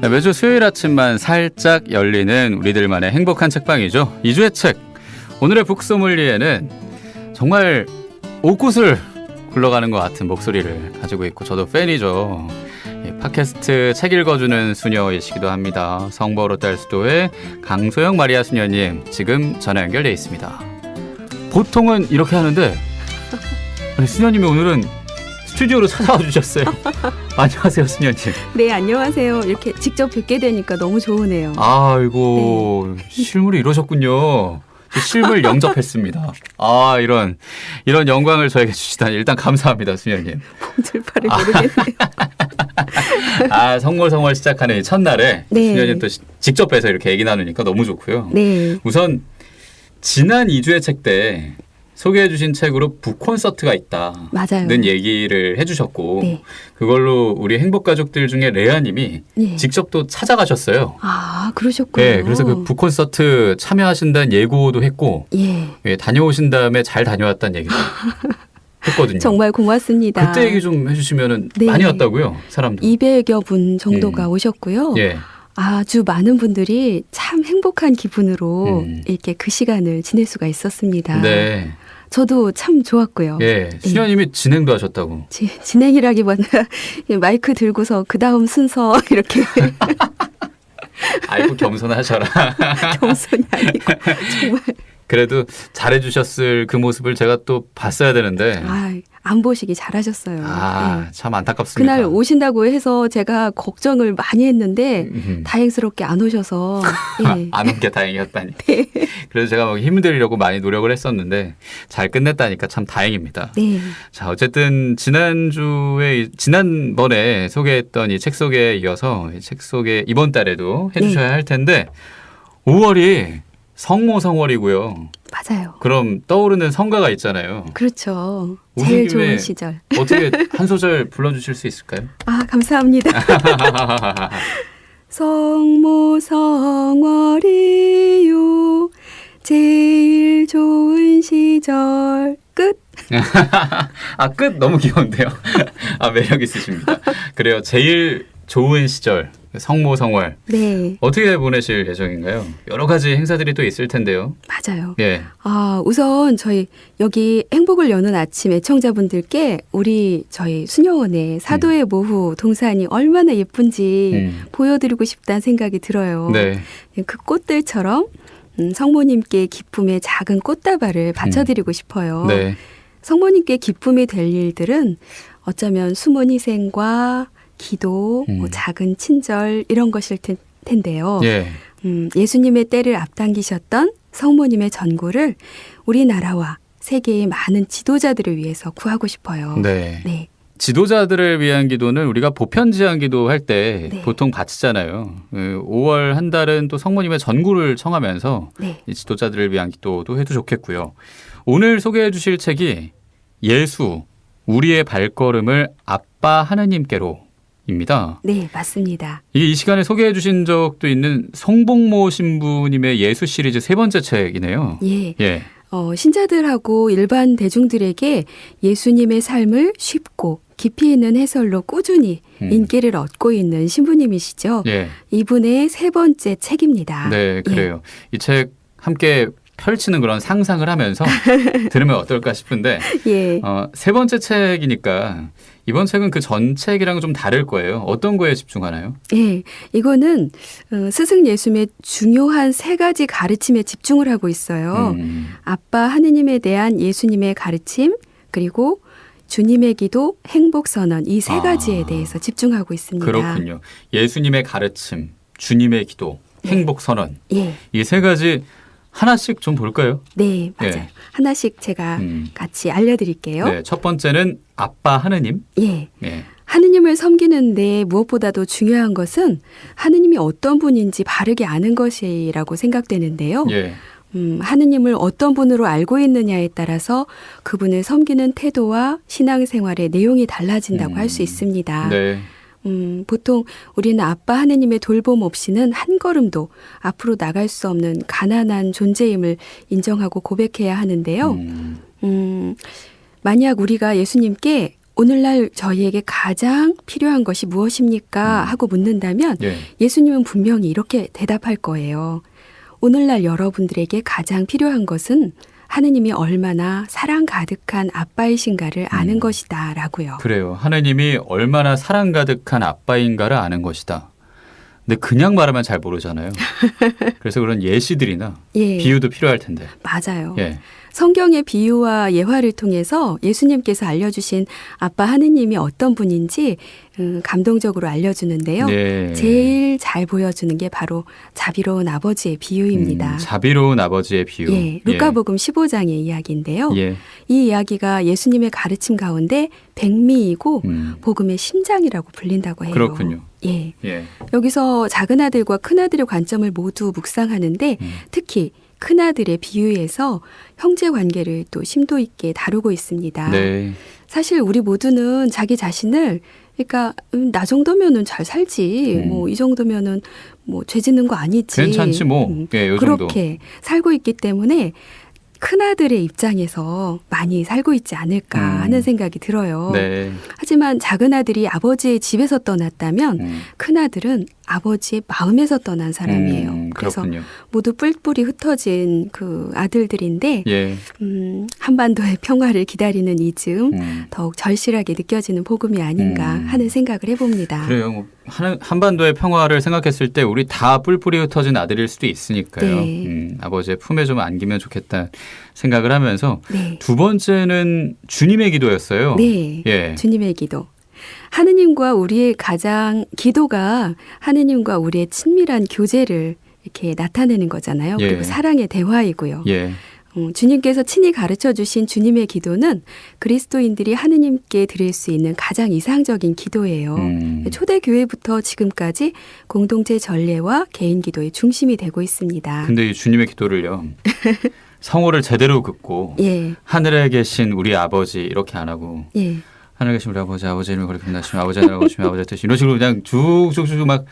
네, 매주 수요일 아침만 살짝 열리는 우리들만의 행복한 책방이죠. 2주의 책. 오늘의 북소믈리에는 정말 옷구슬 굴러가는 것 같은 목소리를 가지고 있고 저도 팬이죠. 팟캐스트 책 읽어주는 수녀이시기도 합니다. 성버로 딸수도의 강소영 마리아 수녀님 지금 전화 연결돼 있습니다. 보통은 이렇게 하는데 아니, 수녀님이 오늘은 스튜디오로 찾아와 주셨어요. 안녕하세요, 수녀님. 네, 안녕하세요. 이렇게 직접 뵙게 되니까 너무 좋으네요. 아이고, 네. 실물이 이러셨군요. 실물 영접했습니다. 아, 이런 영광을 저에게 주시다니 일단 감사합니다, 수녀님. 봉질파를 모르겠네요. 성월성월 시작하는 이 첫날에 네. 수녀님 또 직접 뵈서 이렇게 얘기 나누니까 너무 좋고요. 네. 우선 지난 2주의 책 때 소개해 주신 책으로 북콘서트가 있다. 맞아요. 는 얘기를 해주셨고 네. 그걸로 우리 행복가족들 중에 레아님이 네. 직접 또 찾아가셨어요. 아, 그러셨군요. 네, 그래서 그 북콘서트 참여하신다는 예고도 했고 예, 다녀오신 다음에 잘 다녀왔다는 얘기도 했거든요. 정말 고맙습니다. 그때 얘기 좀 해주시면은 네. 많이 왔다고요, 사람들. 200여 분 정도가 오셨고요. 예. 아주 많은 분들이 참 행복한 기분으로 이렇게 그 시간을 지낼 수가 있었습니다. 네. 저도 참 좋았고요. 예, 수녀님이 진행도 하셨다고. 진행이라기보다 마이크 들고서 그 다음 순서 이렇게. 아이고 겸손하셔라. 겸손이 아니고 정말. 그래도 잘해주셨을 그 모습을 제가 또 봤어야 되는데. 안 보시기 잘하셨어요. 네. 참 안타깝습니다. 그날 오신다고 해서 제가 걱정을 많이 했는데 다행스럽게 안 오셔서. 예. 안 온 게 다행이었다니. 네. 그래서 제가 막 힘들려고 많이 노력을 했었는데 잘 끝냈다니까 참 다행입니다. 네. 자, 어쨌든 지난번에 소개했던 이 책 소개에 이어서 이 책 소개 이번 달에도 해주셔야 할 텐데 5월이 성모성월이고요. 맞아요. 그럼 떠오르는 성가가 있잖아요. 그렇죠. 제일 좋은 시절. 어떻게 한 소절 불러주실 수 있을까요? 감사합니다. 성모성월이요 제일 좋은 시절 끝. 끝 너무 귀여운데요. 매력 있으십니다. 그래요. 제일 좋은 시절 성모성월. 네. 어떻게 보내실 예정인가요? 여러 가지 행사들이 또 있을 텐데요. 맞아요. 예. 우선 저희 여기 행복을 여는 아침 애청자분들께 저희 수녀원의 사도의 모후 동산이 얼마나 예쁜지 보여드리고 싶다는 생각이 들어요. 네. 그 꽃들처럼 성모님께 기쁨의 작은 꽃다발을 바쳐드리고 싶어요. 네. 성모님께 기쁨이 될 일들은 어쩌면 숨은 희생과 기도, 작은 친절 이런 것일 텐데요. 예. 예수님의 때를 앞당기셨던 성모님의 전고를 우리나라와 세계의 많은 지도자들을 위해서 구하고 싶어요. 네. 네. 지도자들을 위한 기도는 우리가 보편제한 기도할 때 네. 보통 바치잖아요. 5월 한 달은 또 성모님의 전구를 청하면서 네. 이 지도자들을 위한 기도도 해도 좋겠고요. 오늘 소개해 주실 책이 예수, 우리의 발걸음을 아빠 하느님께로 입니다. 네, 맞습니다. 이게 이 시간에 소개해 주신 적도 있는 송복모 신부님의 예수 시리즈 세 번째 책이네요. 예. 예. 신자들하고 일반 대중들에게 예수님의 삶을 쉽고 깊이 있는 해설로 꾸준히 인기를 얻고 있는 신부님이시죠. 예. 이분의 세 번째 책입니다. 네, 그래요. 이 책 함께 펼치는 그런 상상을 하면서 들으면 어떨까 싶은데 예. 세 번째 책이니까 이번 책은 그 전 책이랑 좀 다를 거예요. 어떤 거에 집중하나요? 예, 이거는 스승 예수님의 중요한 세 가지 가르침에 집중을 하고 있어요. 아빠 하느님에 대한 예수님의 가르침, 그리고 주님의 기도, 행복선언 이 세 가지에 대해서 집중하고 있습니다. 그렇군요. 예수님의 가르침, 주님의 기도, 행복선언 예. 이 세 가지 하나씩 좀 볼까요? 네, 맞아요. 예. 하나씩 제가 같이 알려드릴게요. 네, 첫 번째는 아빠 하느님. 예. 예. 하느님을 섬기는데 무엇보다도 중요한 것은 하느님이 어떤 분인지 바르게 아는 것이라고 생각되는데요. 예. 하느님을 어떤 분으로 알고 있느냐에 따라서 그분을 섬기는 태도와 신앙생활의 내용이 달라진다고 할 수 있습니다. 네. 보통 우리는 아빠 하느님의 돌봄 없이는 한 걸음도 앞으로 나갈 수 없는 가난한 존재임을 인정하고 고백해야 하는데요. 만약 우리가 예수님께 오늘날 저희에게 가장 필요한 것이 무엇입니까? 하고 묻는다면 예. 예수님은 분명히 이렇게 대답할 거예요. 오늘날 여러분들에게 가장 필요한 것은 하느님이 얼마나 사랑 가득한 아빠이신가를 아는 것이다 라고요. 그래요. 하느님이 얼마나 사랑 가득한 아빠인가를 아는 것이다. 근데 그냥 말하면 잘 모르잖아요. 그래서 그런 예시들이나 예, 비유도 필요할 텐데. 맞아요. 예. 성경의 비유와 예화를 통해서 예수님께서 알려주신 아빠 하느님이 어떤 분인지 감동적으로 알려주는데요. 네. 제일 잘 보여주는 게 바로 자비로운 아버지의 비유입니다. 자비로운 아버지의 비유. 예, 루카복음 15장의 이야기인데요. 예. 이 이야기가 예수님의 가르침 가운데 백미이고 음. 복음의 심장이라고 불린다고 해요. 그렇군요. 예, 예. 여기서 작은 아들과 큰 아들의 관점을 모두 묵상하는데 특히 큰 아들의 비유에서 형제 관계를 또 심도 있게 다루고 있습니다. 네. 사실 우리 모두는 자기 자신을 그러니까 나 정도면은 잘 살지 뭐 이 정도면은 뭐 죄 짓는 거 아니지 괜찮지 뭐. 예, 요 정도. 그렇게 살고 있기 때문에 큰아들의 입장에서 많이 살고 있지 않을까 하는 생각이 들어요. 네. 하지만 작은아들이 아버지의 집에서 떠났다면 큰아들은 아버지의 마음에서 떠난 사람이에요. 그래서 그렇군요. 모두 뿔뿔이 흩어진 그 아들들인데 예. 한반도의 평화를 기다리는 이 즈음 더욱 절실하게 느껴지는 복음이 아닌가 하는 생각을 해봅니다. 그래요. 뭐 한반도의 평화를 생각했을 때 우리 다 뿔뿔이 흩어진 아들일 수도 있으니까요. 네. 아버지의 품에 좀 안기면 좋겠다 생각을 하면서 네. 두 번째는 주님의 기도였어요. 네. 예. 주님의 기도. 하느님과 우리의 가장 기도가 하느님과 우리의 친밀한 교제를 이렇게 나타내는 거잖아요. 예. 그리고 사랑의 대화이고요. 예. 주님께서 친히 가르쳐 주신 주님의 기도는 그리스도인들이 하느님께 드릴 수 있는 가장 이상적인 기도예요. 초대 교회부터 지금까지 공동체 전례와 개인 기도의 중심이 되고 있습니다. 근데 이 주님의 기도를요. 성호를 제대로 긋고 예. 하늘에 계신 우리 아버지 이렇게 안 하고 예. 하늘에 계신 우리 아버지 이름을 거룩히 빛나시며 아버지 하나님 오시며 아버지의 뜻이 이런 식으로 그냥 쭉쭉쭉 막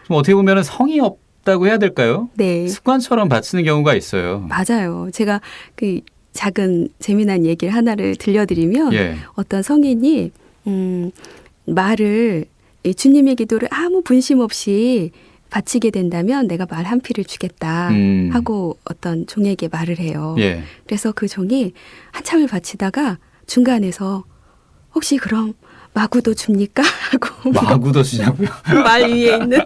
좀 어떻게 보면 성의 없다고 해야 될까요? 네. 습관처럼 바치는 경우가 있어요. 맞아요. 제가 그 작은 재미난 얘기를 하나를 들려드리면 예. 어떤 성인이 말을 이 주님의 기도를 아무 분심 없이 바치게 된다면 내가 말 한 피를 주겠다 하고 어떤 종에게 말을 해요. 예. 그래서 그 종이 한참을 바치다가 중간에서 혹시 그럼 마구도 줍니까? 하고 마구도 주냐고요? 말 위에 있는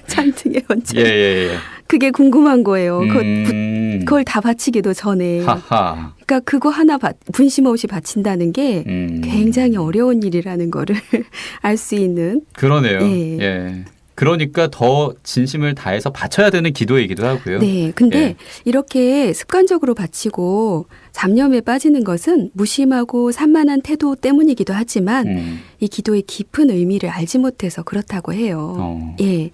잔등에 얹혀. 예, 예, 예. 그게 궁금한 거예요. 그걸 다 바치기도 전에. 하하. 그러니까 그거 하나 분심 없이 바친다는 게 굉장히 어려운 일이라는 거를 알 수 있는. 그러네요. 예. 예. 그러니까 더 진심을 다해서 바쳐야 되는 기도이기도 하고요. 네. 근데 예. 이렇게 습관적으로 바치고 잡념에 빠지는 것은 무심하고 산만한 태도 때문이기도 하지만 이 기도의 깊은 의미를 알지 못해서 그렇다고 해요. 예.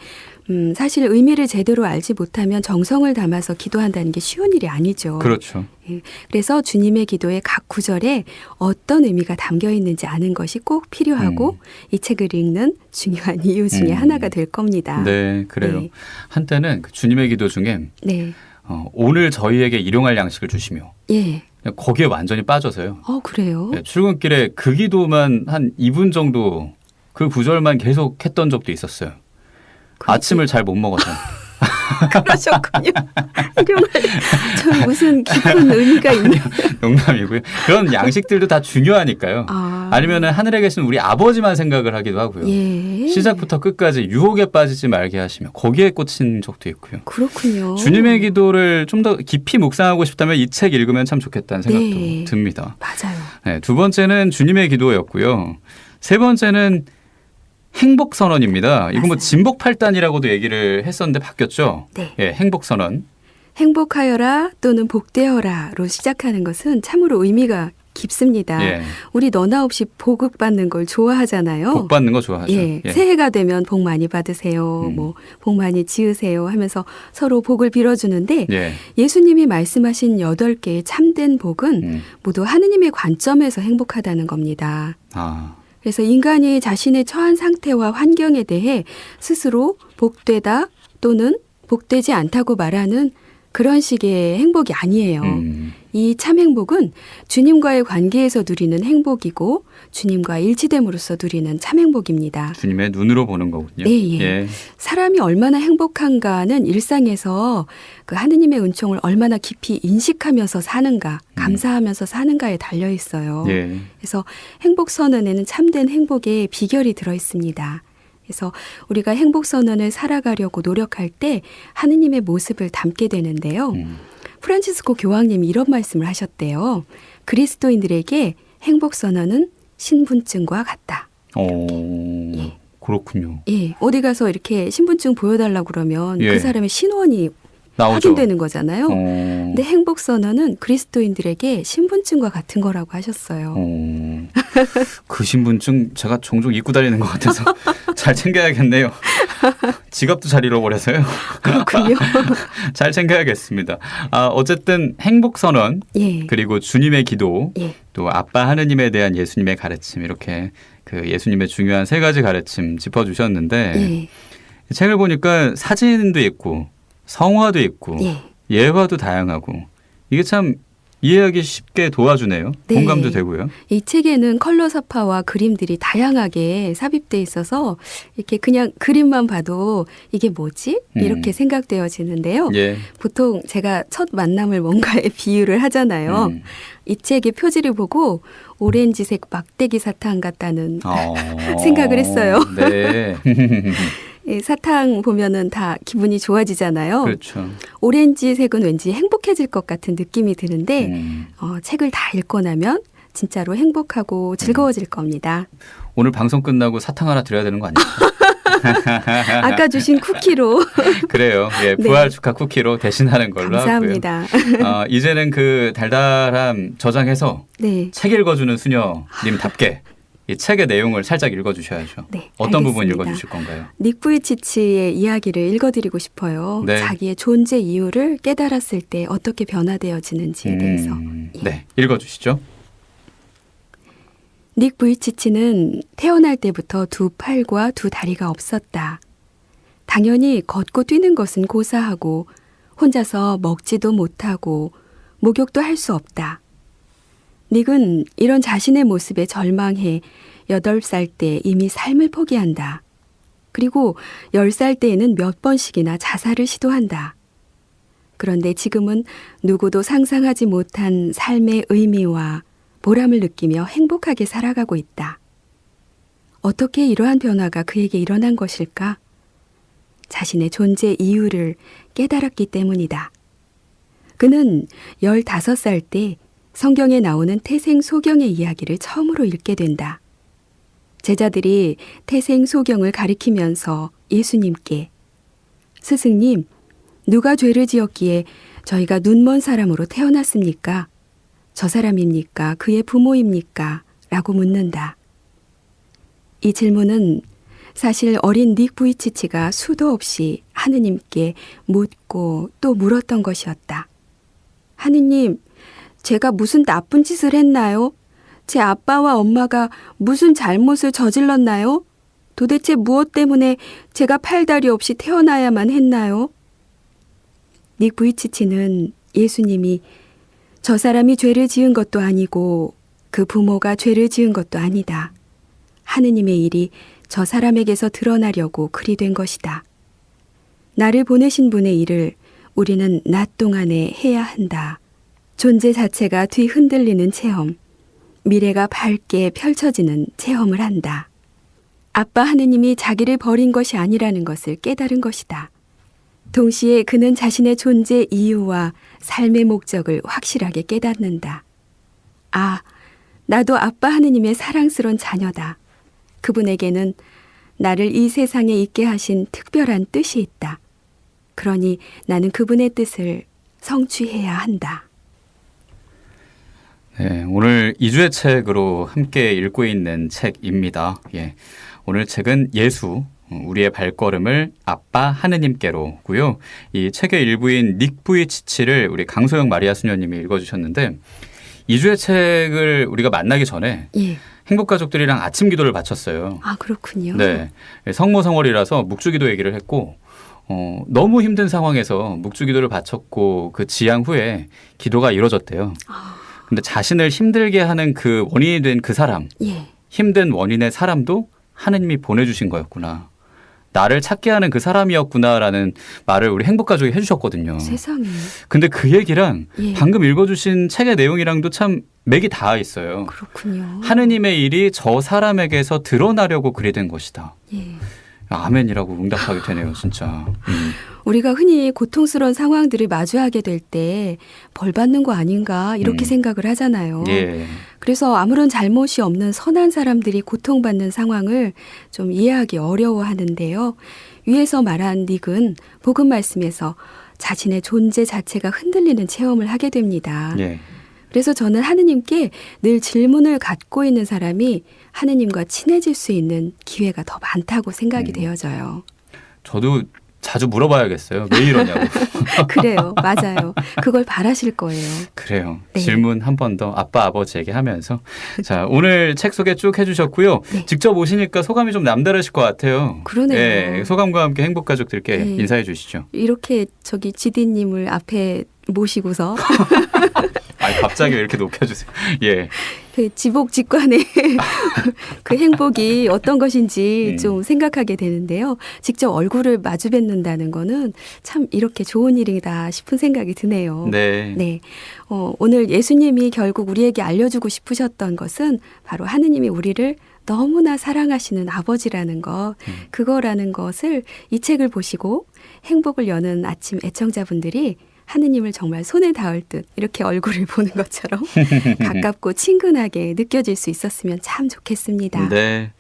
사실 의미를 제대로 알지 못하면 정성을 담아서 기도한다는 게 쉬운 일이 아니죠. 그렇죠. 예. 그래서 주님의 기도의 각 구절에 어떤 의미가 담겨 있는지 아는 것이 꼭 필요하고 이 책을 읽는 중요한 이유 중에 하나가 될 겁니다. 네, 그래요. 네. 한때는 그 주님의 기도 중에 네. 오늘 저희에게 일용할 양식을 주시며 예. 그냥 거기에 완전히 빠져서요. 그래요? 네, 출근길에 그 기도만 한 2분 정도 그 구절만 계속 했던 적도 있었어요. 아침을 잘 못 먹어서. 그러셨군요. 일용할 저 무슨 깊은 의미가 있냐? 농담이고요. 그런 양식들도 다 중요하니까요. 아니면은 하늘에 계신 우리 아버지만 생각을 하기도 하고요. 예. 시작부터 끝까지 유혹에 빠지지 말게 하시며 거기에 꽂힌 적도 있고요. 그렇군요. 주님의 기도를 좀 더 깊이 묵상하고 싶다면 이 책 읽으면 참 좋겠다는 생각도 네. 듭니다. 맞아요. 네, 두 번째는 주님의 기도였고요. 세 번째는 행복선언입니다. 이거 뭐 맞아요. 진복팔단이라고도 얘기를 했었는데 바뀌었죠. 네. 예, 행복선언. 행복하여라 또는 복되어라로 시작하는 것은 참으로 의미가 깊습니다. 예. 우리 너나 없이 복받는 걸 좋아하잖아요. 복 받는 거 좋아하죠. 예. 예. 새해가 되면 복 많이 받으세요. 뭐 복 많이 지으세요 하면서 서로 복을 빌어주는데 예. 예수님이 말씀하신 8개의 참된 복은 모두 하느님의 관점에서 행복하다는 겁니다. 아, 그래서 인간이 자신의 처한 상태와 환경에 대해 스스로 복되다 또는 복되지 않다고 말하는 그런 식의 행복이 아니에요. 이 참 행복은 주님과의 관계에서 누리는 행복이고 주님과 일치됨으로써 누리는 참 행복입니다. 주님의 눈으로 보는 거군요. 네, 예. 사람이 얼마나 행복한가는 일상에서 그 하느님의 은총을 얼마나 깊이 인식하면서 사는가, 감사하면서 사는가에 달려 있어요. 예. 그래서 행복 선언에는 참된 행복의 비결이 들어 있습니다. 그래서 우리가 행복 선언을 살아가려고 노력할 때 하느님의 모습을 담게 되는데요. 프란치스코 교황님이 이런 말씀을 하셨대요. 그리스도인들에게 행복 선언은 신분증과 같다. 예. 그렇군요. 예, 어디 가서 이렇게 신분증 보여달라고 그러면 예. 그 사람의 신원이 나오죠. 확인되는 거잖아요. 근데 행복 선언은 그리스도인들에게 신분증과 같은 거라고 하셨어요. 그 신분증 제가 종종 입고 다니는 것 같아서 잘 챙겨야겠네요. 지갑도 잘 잃어버려서요. 그렇군요. 잘 챙겨야겠습니다. 어쨌든 행복 선언 예. 그리고 주님의 기도 예. 또 아빠 하느님에 대한 예수님의 가르침 이렇게 그 예수님의 중요한 세 가지 가르침 짚어주셨는데 예. 책을 보니까 사진도 있고 성화도 있고 예. 예화도 다양하고 이게 참 이해하기 쉽게 도와주네요. 네. 공감도 되고요. 이 책에는 컬러 사파와 그림들이 다양하게 삽입돼 있어서 이렇게 그냥 그림만 봐도 이게 뭐지? 이렇게 생각되어지는데요. 예. 보통 제가 첫 만남을 뭔가에 비유를 하잖아요. 이 책의 표지를 보고 오렌지색 막대기 사탕 같다는 생각을 했어요. 네. 예, 사탕 보면은 다 기분이 좋아지잖아요. 그렇죠. 오렌지색은 왠지 행복해질 것 같은 느낌이 드는데 책을 다 읽고 나면 진짜로 행복하고 즐거워질 겁니다. 오늘 방송 끝나고 사탕 하나 드려야 되는 거 아니에요? 아까 주신 쿠키로. 그래요. 예, 부활 축하 쿠키로 대신하는 걸로 감사합니다. 하고요. 이제는 그 달달함 저장해서 네. 책 읽어주는 수녀님답게 이 책의 내용을 살짝 읽어주셔야죠. 네, 어떤 부분 알겠습니다. 읽어주실 건가요? 닉 부이치치의 이야기를 읽어드리고 싶어요. 네. 자기의 존재 이유를 깨달았을 때 어떻게 변화되어지는지에 대해서. 예. 네, 읽어주시죠. 닉 부이치치는 태어날 때부터 두 팔과 두 다리가 없었다. 당연히 걷고 뛰는 것은 고사하고 혼자서 먹지도 못하고 목욕도 할 수 없다. 닉은 이런 자신의 모습에 절망해 8살 때 이미 삶을 포기한다. 그리고 10살 때에는 몇 번씩이나 자살을 시도한다. 그런데 지금은 누구도 상상하지 못한 삶의 의미와 보람을 느끼며 행복하게 살아가고 있다. 어떻게 이러한 변화가 그에게 일어난 것일까? 자신의 존재 이유를 깨달았기 때문이다. 그는 15살 때 성경에 나오는 태생 소경의 이야기를 처음으로 읽게 된다. 제자들이 태생 소경을 가리키면서 예수님께 스승님, 누가 죄를 지었기에 저희가 눈먼 사람으로 태어났습니까? 저 사람입니까? 그의 부모입니까? 라고 묻는다. 이 질문은 사실 어린 닉 부이치치가 수도 없이 하느님께 묻고 또 물었던 것이었다. 하느님, 제가 무슨 나쁜 짓을 했나요? 제 아빠와 엄마가 무슨 잘못을 저질렀나요? 도대체 무엇 때문에 제가 팔다리 없이 태어나야만 했나요? 닉 부이치치는 예수님이 저 사람이 죄를 지은 것도 아니고 그 부모가 죄를 지은 것도 아니다. 하느님의 일이 저 사람에게서 드러나려고 그리 된 것이다. 나를 보내신 분의 일을 우리는 낮 동안에 해야 한다. 존재 자체가 뒤흔들리는 체험, 미래가 밝게 펼쳐지는 체험을 한다. 아빠 하느님이 자기를 버린 것이 아니라는 것을 깨달은 것이다. 동시에 그는 자신의 존재 이유와 삶의 목적을 확실하게 깨닫는다. 아, 나도 아빠 하느님의 사랑스러운 자녀다. 그분에게는 나를 이 세상에 있게 하신 특별한 뜻이 있다. 그러니 나는 그분의 뜻을 성취해야 한다. 네, 오늘 2주의 책으로 함께 읽고 있는 책입니다. 예, 오늘 책은 예수, 우리의 발걸음을 아빠 하느님께로고요. 이 책의 일부인 닉 부이치치를 우리 강소영 마리아 수녀님이 읽어주셨는데 2주의 책을 우리가 만나기 전에 예. 행복가족들이랑 아침 기도를 바쳤어요. 아, 그렇군요. 네, 성모성월이라서 묵주기도 얘기를 했고 너무 힘든 상황에서 묵주기도를 바쳤고 그 지향 후에 기도가 이루어졌대요. 근데 자신을 힘들게 하는 그 원인이 된 그 사람, 예. 힘든 원인의 사람도 하느님이 보내주신 거였구나. 나를 찾게 하는 그 사람이었구나라는 말을 우리 행복가족이 해주셨거든요. 세상에. 근데 그 얘기랑 예. 방금 읽어주신 책의 내용이랑도 참 맥이 닿아 있어요. 그렇군요. 하느님의 일이 저 사람에게서 드러나려고 그리 된 것이다. 예. 아멘이라고 응답하게 되네요, 진짜. 우리가 흔히 고통스러운 상황들을 마주하게 될 때 벌 받는 거 아닌가 이렇게 생각을 하잖아요. 예. 그래서 아무런 잘못이 없는 선한 사람들이 고통받는 상황을 좀 이해하기 어려워하는데요. 위에서 말한 닉은 복음 말씀에서 자신의 존재 자체가 흔들리는 체험을 하게 됩니다. 예. 그래서 저는 하느님께 늘 질문을 갖고 있는 사람이 하느님과 친해질 수 있는 기회가 더 많다고 생각이 되어져요. 저도 자주 물어봐야겠어요. 왜 이러냐고. 그래요. 맞아요. 그걸 바라실 거예요. 그래요. 네. 질문 한 번 더 아빠 아버지에게 하면서. 자, 오늘 책 소개 쭉 해주셨고요. 네. 직접 오시니까 소감이 좀 남다르실 것 같아요. 그러네요. 네, 소감과 함께 행복가족들께 네. 인사해 주시죠. 이렇게 저기 지디님을 앞에 모시고서 아니, 갑자기 왜 이렇게 높여주세요. 예. 그 지복직관의 그 행복이 어떤 것인지 좀 생각하게 되는데요. 직접 얼굴을 마주 뵙는다는 거는 참 이렇게 좋은 일이다 싶은 생각이 드네요. 네. 네. 오늘 예수님이 결국 우리에게 알려주고 싶으셨던 것은 바로 하느님이 우리를 너무나 사랑하시는 아버지라는 것, 그거라는 것을 이 책을 보시고 행복을 여는 아침 애청자분들이 하느님을 정말 손에 닿을 듯 이렇게 얼굴을 보는 것처럼 가깝고 친근하게 느껴질 수 있었으면 참 좋겠습니다. 네.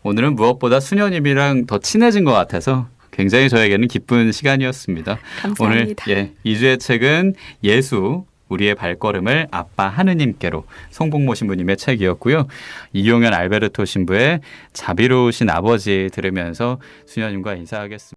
오늘은 무엇보다 수녀님이랑 더 친해진 것 같아서 굉장히 저에게는 기쁜 시간이었습니다. 감사합니다. 오늘 2주의 책은 예수 우리의 발걸음을 아빠 하느님께로 송복모 신부님의 책이었고요. 이용현 알베르토 신부의 자비로우신 아버지 들으면서 수녀님과 인사하겠습니다.